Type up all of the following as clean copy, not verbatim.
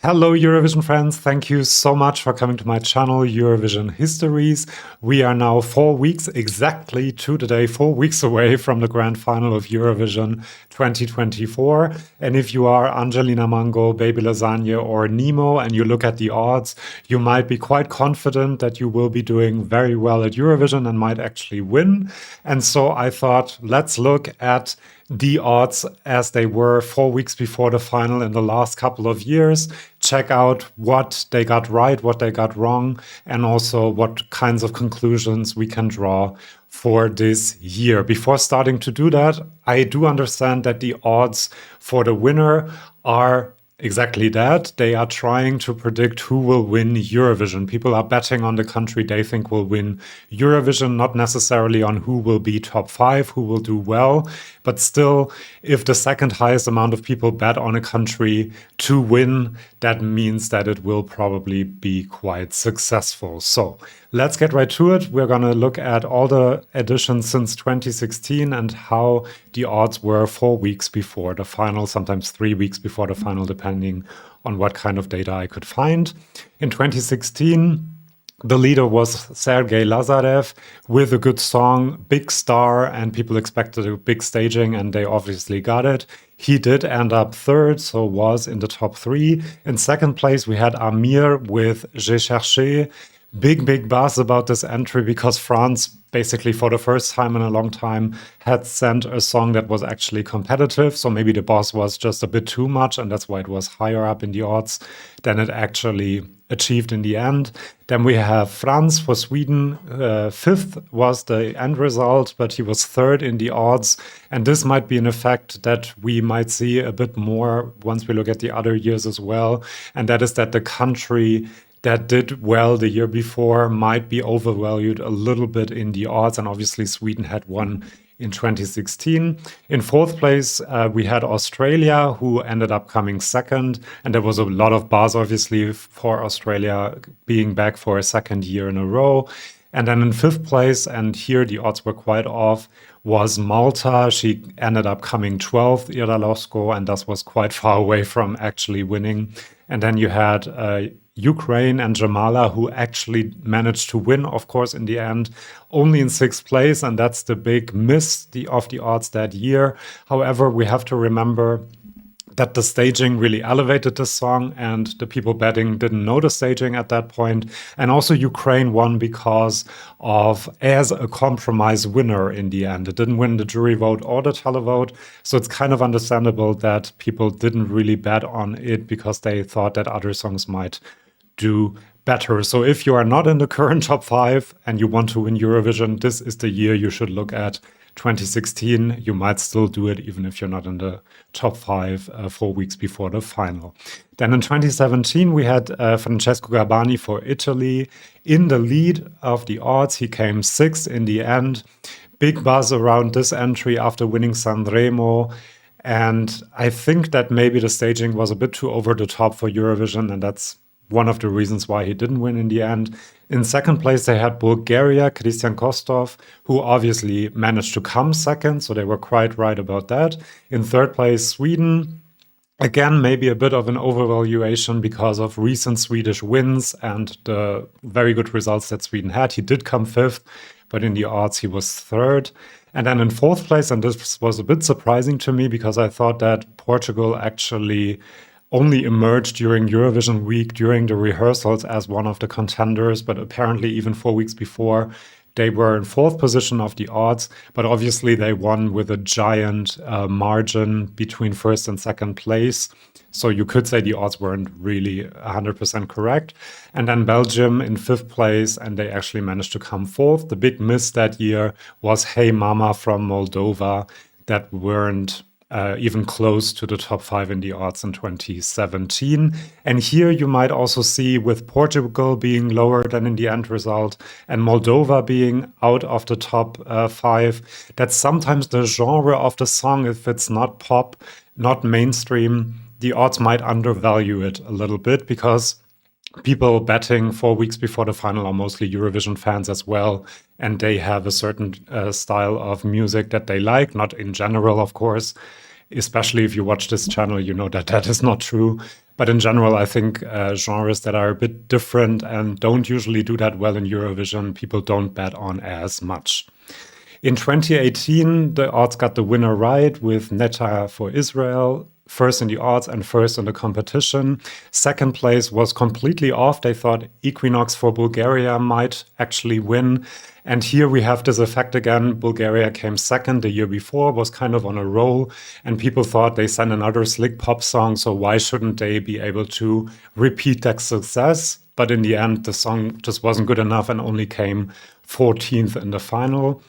Hello, Eurovision friends. Thank you so much for coming to my channel, Eurovision Histories. We are now 4 weeks, exactly to the day, 4 weeks away from the Grand Final of Eurovision 2024. And if you are Angelina Mango, Baby Lasagna, or Nemo, and you look at the odds, you might be quite confident that you will be doing very well at Eurovision and might actually win. And so I thought, let's look at the odds as they were 4 weeks before the final in the last couple of years, check out what they got right, what they got wrong, and also what kinds of conclusions we can draw for this year. Before starting to do that, I do understand that the odds for the winner are exactly that. They are trying to predict who will win Eurovision. People are betting on the country they think will win Eurovision, not necessarily on who will be top 5, who will do well. But still, if the second highest amount of people bet on a country to win, that means that it will probably be quite successful. So let's get right to it. We're going to look at all the editions since 2016 and how the odds were 4 weeks before the final, sometimes 3 weeks before the final, depending on what kind of data I could find. In 2016, the leader was Sergei Lazarev with a good song, big star, and people expected a big staging, and they obviously got it. He did end up third, so was in the top 3. In second place, we had Amir with J'ai cherché. Big buzz about this entry because France, basically for the first time in a long time, had sent a song that was actually competitive. So maybe the buzz was just a bit too much, and that's why it was higher up in the odds than it actually achieved in the end. Then we have Franz for Sweden. Fifth was the end result, but he was third in the odds. And this might be an effect that we might see a bit more once we look at the other years as well. And that is that the country that did well the year before might be overvalued a little bit in the odds. And obviously Sweden had won in 2016. In fourth place, we had Australia, who ended up coming second. And there was a lot of buzz, obviously, for Australia being back for a second year in a row. And then in fifth place, and here the odds were quite off, was Malta. She ended up coming 12th, Ira Losko, and thus was quite far away from actually winning. And then you had Ukraine and Jamala, who actually managed to win, of course, in the end, only in sixth place. And that's the big miss of the odds that year. However, we have to remember that the staging really elevated the song, and the people betting didn't know the staging at that point. And also Ukraine won because of as a compromise winner in the end. It didn't win the jury vote or the televote. So it's kind of understandable that people didn't really bet on it because they thought that other songs might do better. So if you are not in the current top 5 and you want to win Eurovision, this is the year you should look at. 2016, you might still do it even if you're not in the top 5 4 weeks before the final. Then in 2017, we had Francesco Gabbani for Italy in the lead of the odds. He came 6th in the end. Big buzz around this entry after winning Sanremo. And I think that maybe the staging was a bit too over the top for Eurovision, and that's one of the reasons why he didn't win in the end. In second place, they had Bulgaria, Christian Kostov, who obviously managed to come second, so they were quite right about that. In third place, Sweden. Again, maybe a bit of an overvaluation because of recent Swedish wins and the very good results that Sweden had. He did come 5th, but in the odds, he was 3rd. And then in 4th place, and this was a bit surprising to me because I thought that Portugal actually only emerged during Eurovision week, during the rehearsals, as one of the contenders, but apparently even 4 weeks before, they were in 4th position of the odds, but obviously they won with a giant margin between 1st and 2nd place. So you could say the odds weren't really 100% correct. And then Belgium in 5th place, and they actually managed to come 4th. The big miss that year was Hey Mama from Moldova, that weren't even close to the top 5 in the odds in 2017. And here you might also see, with Portugal being lower than in the end result and Moldova being out of the top 5, that sometimes the genre of the song, if it's not pop, not mainstream, the odds might undervalue it a little bit because people betting 4 weeks before the final are mostly Eurovision fans as well, and they have a certain style of music that they like, not in general, of course. Especially if you watch this channel, you know that that is not true. But in general, I think genres that are a bit different and don't usually do that well in Eurovision, people don't bet on as much. In 2018, the odds got the winner right with Netta for Israel, first in the odds and first in the competition. Second place was completely off. They thought Equinox for Bulgaria might actually win. And here we have this effect again. Bulgaria came second the year before, was kind of on a roll, and people thought they sent another slick pop song, so why shouldn't they be able to repeat that success? But in the end, the song just wasn't good enough and only came 14th in the final.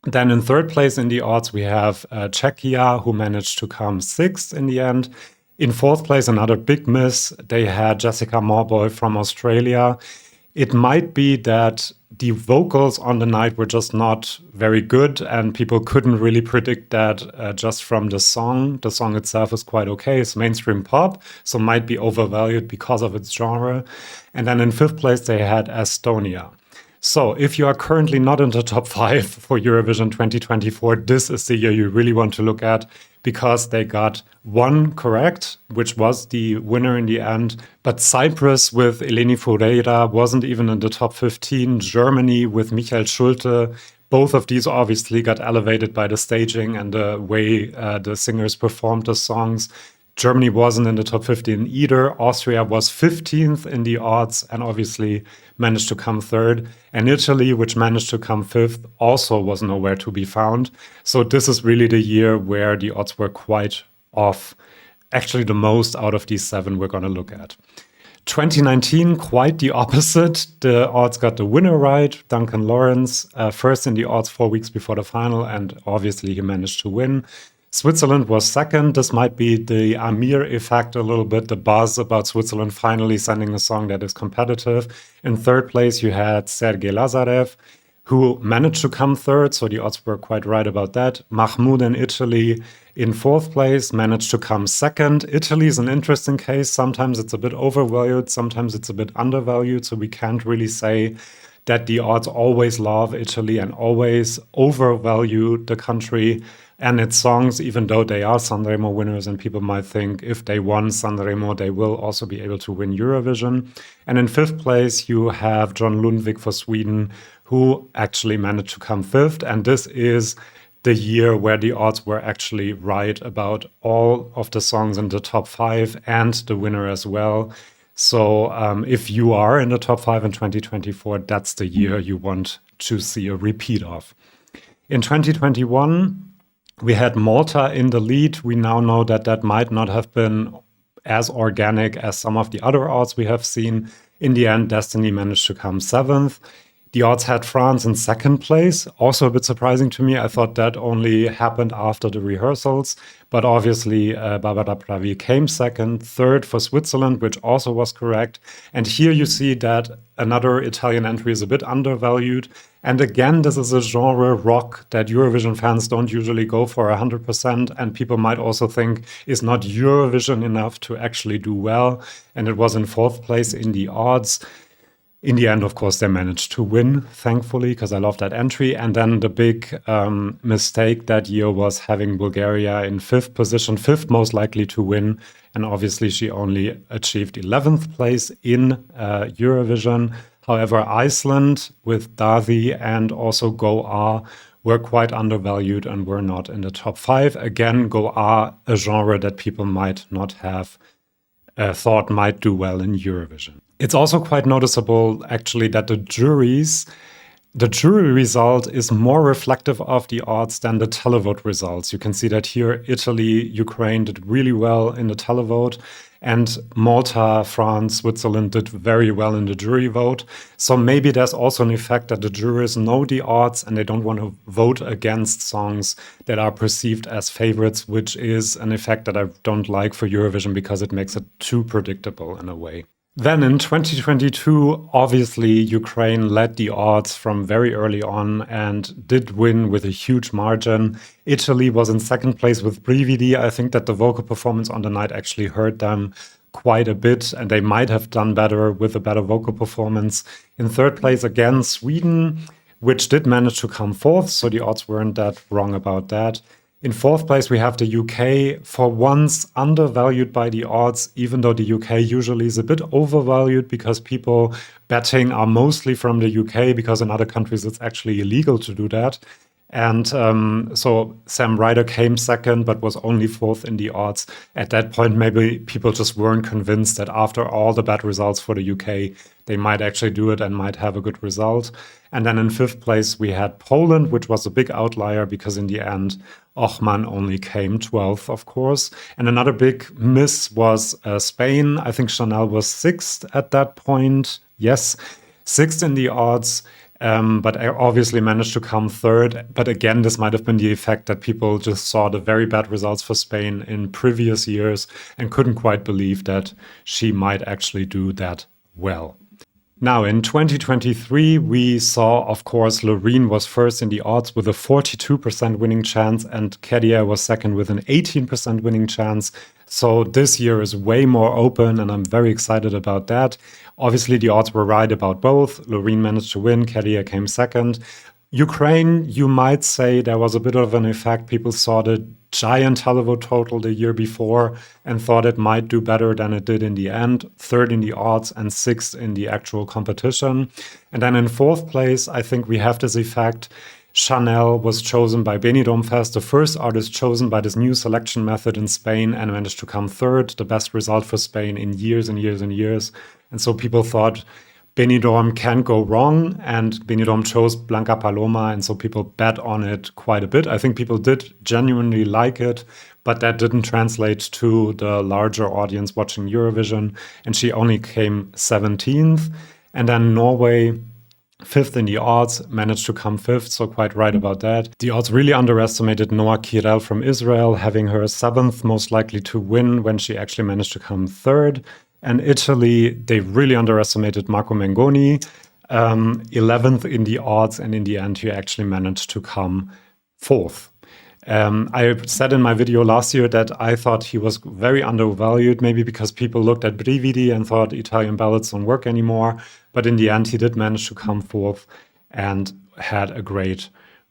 Then in third place in the odds, we have Czechia, who managed to come sixth in the end. In fourth place, another big miss. They had Jessica Mauboy from Australia. It might be that the vocals on the night were just not very good, and people couldn't really predict that just from the song. The song itself is quite okay. It's mainstream pop, so might be overvalued because of its genre. And then in fifth place, they had Estonia. So if you are currently not in the top 5 for Eurovision 2024, this is the year you really want to look at, because they got one correct, which was the winner in the end. But Cyprus with Eleni Foureira wasn't even in the top 15. Germany with Michael Schulte, both of these obviously got elevated by the staging and the way the singers performed the songs. Germany wasn't in the top 15 either. Austria was 15th in the odds and obviously managed to come third. And Italy, which managed to come fifth, also was nowhere to be found. So this is really the year where the odds were quite off. Actually, the most out of these 7 we're going to look at. 2019, quite the opposite. The odds got the winner right, Duncan Lawrence, first in the odds 4 weeks before the final, and obviously he managed to win. Switzerland was second. This might be the Amir effect a little bit, the buzz about Switzerland finally sending a song that is competitive. In third place, you had Sergei Lazarev, who managed to come third, so the odds were quite right about that. Mahmoud in Italy in fourth place managed to come second. Italy is an interesting case. Sometimes it's a bit overvalued, sometimes it's a bit undervalued, so we can't really say that the odds always love Italy and always overvalue the country and its songs, even though they are Sanremo winners, and people might think if they won Sanremo, they will also be able to win Eurovision. And in fifth place, you have John Lundvik for Sweden, who actually managed to come fifth. And this is the year where the odds were actually right about all of the songs in the top 5 and the winner as well. So if you are in the top 5 in 2024, that's the year you want to see a repeat of. In 2021, we had Malta in the lead. We now know that that might not have been as organic as some of the other odds we have seen. In the end, Destiny managed to come 7th. The odds had France in second place. Also a bit surprising to me. I thought that only happened after the rehearsals. But obviously, Barbara Pravi came second. Third for Switzerland, which also was correct. And here you see that another Italian entry is a bit undervalued. And again, this is a genre, rock, that Eurovision fans don't usually go for 100%. And people might also think is not Eurovision enough to actually do well. And it was in fourth place in the odds. In the end, of course, they managed to win, thankfully, because I love that entry. And then the big mistake that year was having Bulgaria in fifth position, fifth most likely to win. And obviously, she only achieved 11th place in Eurovision. However, Iceland with Daði and also Go A were quite undervalued and were not in the top 5. Again, Go A, a genre that people might not have thought might do well in Eurovision. It's also quite noticeable, actually, that the jury result is more reflective of the odds than the televote results. You can see that here, Italy, Ukraine did really well in the televote, and Malta, France, Switzerland did very well in the jury vote. So maybe there's also an effect that the jurors know the odds and they don't want to vote against songs that are perceived as favorites, which is an effect that I don't like for Eurovision because it makes it too predictable in a way. Then in 2022, obviously, Ukraine led the odds from very early on and did win with a huge margin. Italy was in second place with Brividi. I think that the vocal performance on the night actually hurt them quite a bit, and they might have done better with a better vocal performance. In third place, again, Sweden, which did manage to come fourth, so the odds weren't that wrong about that. In fourth place, we have the UK, for once undervalued by the odds, even though the UK usually is a bit overvalued because people betting are mostly from the UK, because in other countries it's actually illegal to do that. And so Sam Ryder came second, but was only fourth in the odds. At that point, maybe people just weren't convinced that after all the bad results for the UK, they might actually do it and might have a good result. And then in fifth place, we had Poland, which was a big outlier because in the end, Ochman only came 12th, of course. And another big miss was Spain. I think Chanel was sixth at that point. Yes, sixth in the odds. But I obviously managed to come third. But again, this might have been the effect that people just saw the very bad results for Spain in previous years and couldn't quite believe that she might actually do that well. Now, in 2023, we saw, of course, Loreen was first in the odds with a 42% winning chance, and Kedia was second with an 18% winning chance. So this year is way more open, and I'm very excited about that. Obviously, the odds were right about both. Loreen managed to win, Kedia came second. Ukraine, you might say there was a bit of an effect. People saw the giant televote total the year before and thought it might do better than it did in the end. Third in the odds and sixth in the actual competition. And then in fourth place, I think we have this effect. Chanel was chosen by Benidorm Fest, the first artist chosen by this new selection method in Spain, and managed to come third, the best result for Spain in years and years and years. And so people thought Benidorm can't go wrong, and Benidorm chose Blanca Paloma, and so people bet on it quite a bit. I think people did genuinely like it, but that didn't translate to the larger audience watching Eurovision, and she only came 17th. And then Norway, fifth in the odds, managed to come fifth, so quite right about that. The odds really underestimated Noa Kirel from Israel, having her seventh most likely to win when she actually managed to come third. And Italy, they really underestimated Marco Mengoni, 11th in the odds, and in the end, he actually managed to come fourth. I said in my video last year that I thought he was very undervalued, maybe because people looked at Brividi and thought Italian ballads don't work anymore. But in the end, he did manage to come fourth and had a great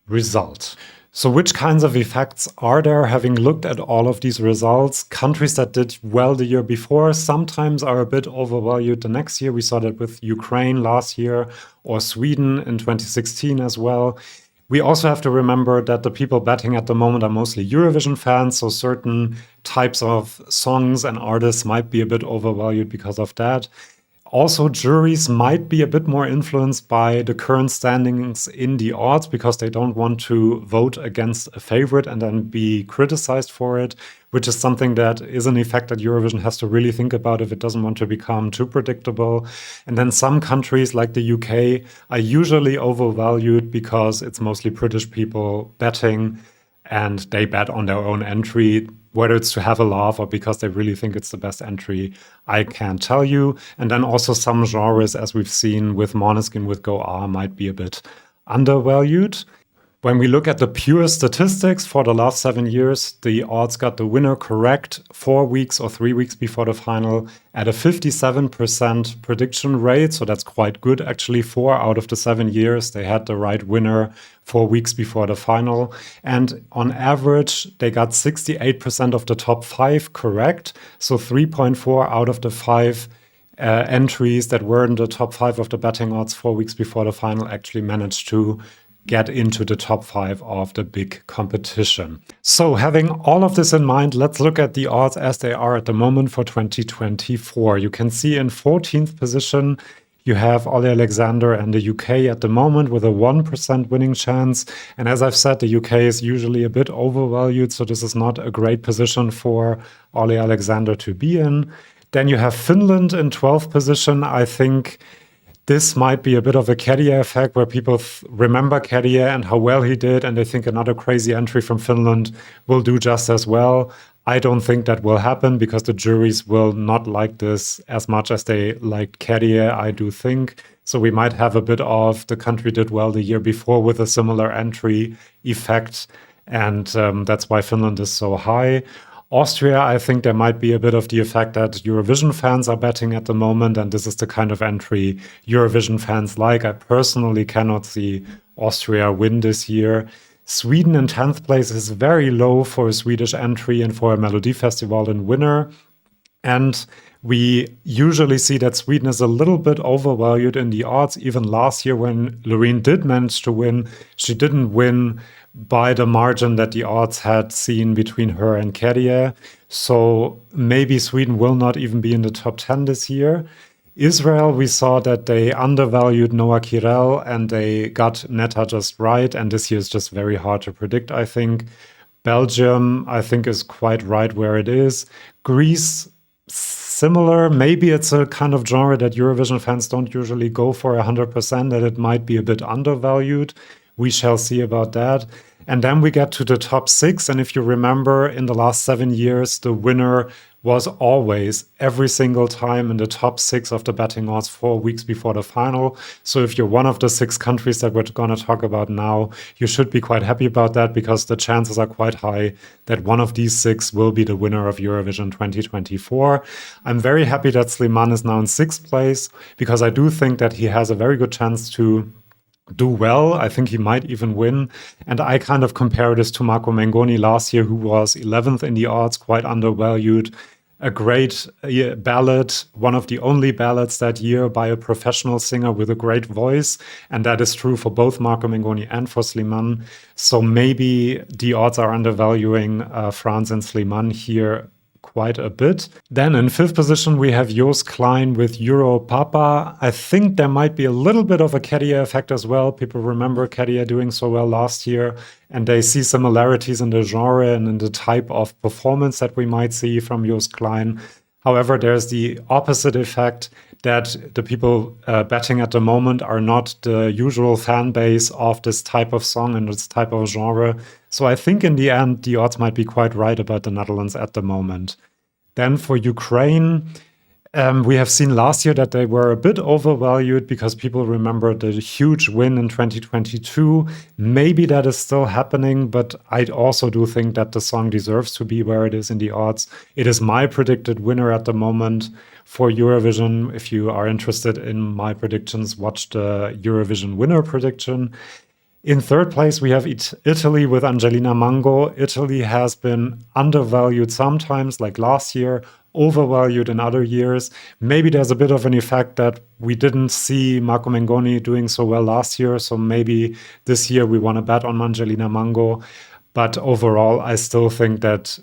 result. So which kinds of effects are there? Having looked at all of these results, countries that did well the year before sometimes are a bit overvalued the next year. We saw that with Ukraine last year, or Sweden in 2016 as well. We also have to remember that the people betting at the moment are mostly Eurovision fans, so certain types of songs and artists might be a bit overvalued because of that. Also, juries might be a bit more influenced by the current standings in the odds because they don't want to vote against a favorite and then be criticized for it, which is something that is an effect that Eurovision has to really think about if it doesn't want to become too predictable. And then some countries like the UK are usually overvalued because it's mostly British people betting and they bet on their own entry. Whether it's to have a laugh or because they really think it's the best entry, I can't tell you. And then also some genres, as we've seen with Måneskin, with Go R, might be a bit undervalued. When we look at the pure statistics for the last 7 years, the odds got the winner correct 4 weeks or 3 weeks before the final at a 57% prediction rate. So that's quite good, actually. 4 out of the 7 years, they had the right winner 4 weeks before the final. And on average, they got 68% of the top 5 correct. So 3.4 out of the 5 entries that were in the top 5 of the betting odds 4 weeks before the final actually managed to get into the top 5 of the big competition. So having all of this in mind, let's look at the odds as they are at the moment for 2024. You can see in 14th position, you have Ollie Alexander and the UK at the moment with a 1% winning chance. And as I've said, the UK is usually a bit overvalued, so this is not a great position for Ollie Alexander to be in. Then you have Finland in 12th position. I think this might be a bit of a Kedia effect where people remember Kedia and how well he did, and they think another crazy entry from Finland will do just as well. I don't think that will happen because the juries will not like this as much as they liked Kedia, I do think. So we might have a bit of the country did well the year before with a similar entry effect, and that's why Finland is so high. Austria, I think there might be a bit of the effect that Eurovision fans are betting at the moment, and this is the kind of entry Eurovision fans like. I personally cannot see Austria win this year. Sweden in 10th place is very low for a Swedish entry and for a Melodifestivalen winner. And we usually see that Sweden is a little bit overvalued in the odds. Even last year when Loreen did manage to win, she didn't win by the margin that the odds had seen between her and Kerje. So maybe Sweden will not even be in the top 10 this year. Israel, we saw that they undervalued Noah Kirel and they got Netta just right. And this year is just very hard to predict, I think. Belgium, I think, is quite right where it is. Greece, similar. Maybe it's a kind of genre that Eurovision fans don't usually go for 100%, that it might be a bit undervalued. We shall see about that. And then we get to the top 6. And if you remember, in the last 7 years, the winner was always, every single time, in the top 6 of the betting odds 4 weeks before the final. So if you're one of the 6 countries that we're going to talk about now, you should be quite happy about that, because the chances are quite high that one of these 6 will be the winner of Eurovision 2024. I'm very happy that Slimane is now in 6th place, because I do think that he has a very good chance to do well. I think he might even win. And I kind of compare this to Marco Mengoni last year, who was 11th in the odds, quite undervalued. A great ballad, one of the only ballads that year by a professional singer with a great voice. And that is true for both Marco Mengoni and for Slimane. So maybe the odds are undervaluing Franz and Slimane here quite a bit. Then in 5th position, we have Joost Klein with Euro Papa. I think there might be a little bit of a Kerje effect as well. People remember Kerje doing so well last year, and they see similarities in the genre and in the type of performance that we might see from Joost Klein. However, there's the opposite effect, that the people betting at the moment are not the usual fan base of this type of song and this type of genre. So I think in the end, the odds might be quite right about the Netherlands at the moment. Then for Ukraine, we have seen last year that they were a bit overvalued, because people remember the huge win in 2022. Maybe that is still happening, but I also do think that the song deserves to be where it is in the odds. It is my predicted winner at the moment for Eurovision. If you are interested in my predictions, watch the Eurovision winner prediction. In 3rd place, we have Italy with Angelina Mango. Italy has been undervalued sometimes, like last year, overvalued in other years. Maybe there's a bit of an effect that we didn't see Marco Mengoni doing so well last year. So maybe this year we want to bet on Angelina Mango. But overall, I still think that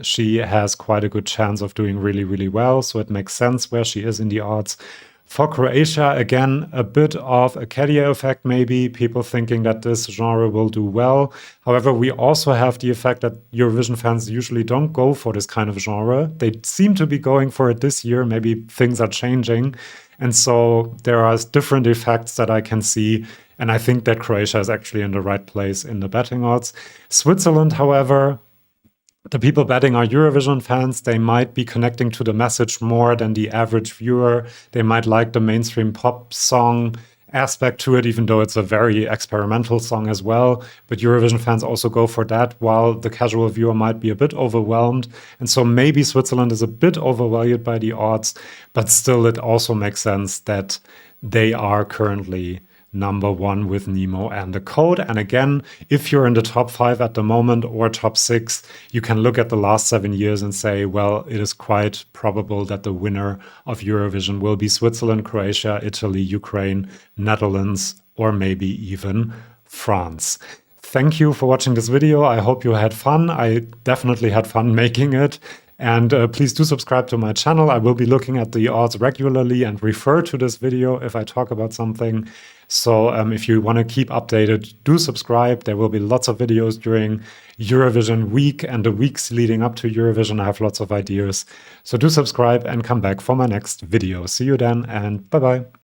she has quite a good chance of doing really, really well. So it makes sense where she is in the odds. For Croatia, again, a bit of a Kerje effect, maybe, people thinking that this genre will do well. However, we also have the effect that Eurovision fans usually don't go for this kind of genre. They seem to be going for it this year. Maybe things are changing. And so there are different effects that I can see. And I think that Croatia is actually in the right place in the betting odds. Switzerland, however, the people betting are Eurovision fans. They might be connecting to the message more than the average viewer. They might like the mainstream pop song aspect to it, even though it's a very experimental song as well. But Eurovision fans also go for that, while the casual viewer might be a bit overwhelmed. And so maybe Switzerland is a bit overvalued by the odds, but still it also makes sense that they are currently number 1 with Nemo and the Code. And again, if you're in the top 5 at the moment or top 6, you can look at the last 7 years and say, well, it is quite probable that the winner of Eurovision will be Switzerland, Croatia, Italy, Ukraine, Netherlands, or maybe even France. Thank you for watching this video. I hope you had fun. I definitely had fun making it. And please do subscribe to my channel. I will be looking at the odds regularly and refer to this video if I talk about something. So if you want to keep updated, do subscribe. There will be lots of videos during Eurovision week and the weeks leading up to Eurovision. I have lots of ideas. So do subscribe and come back for my next video. See you then, and bye-bye.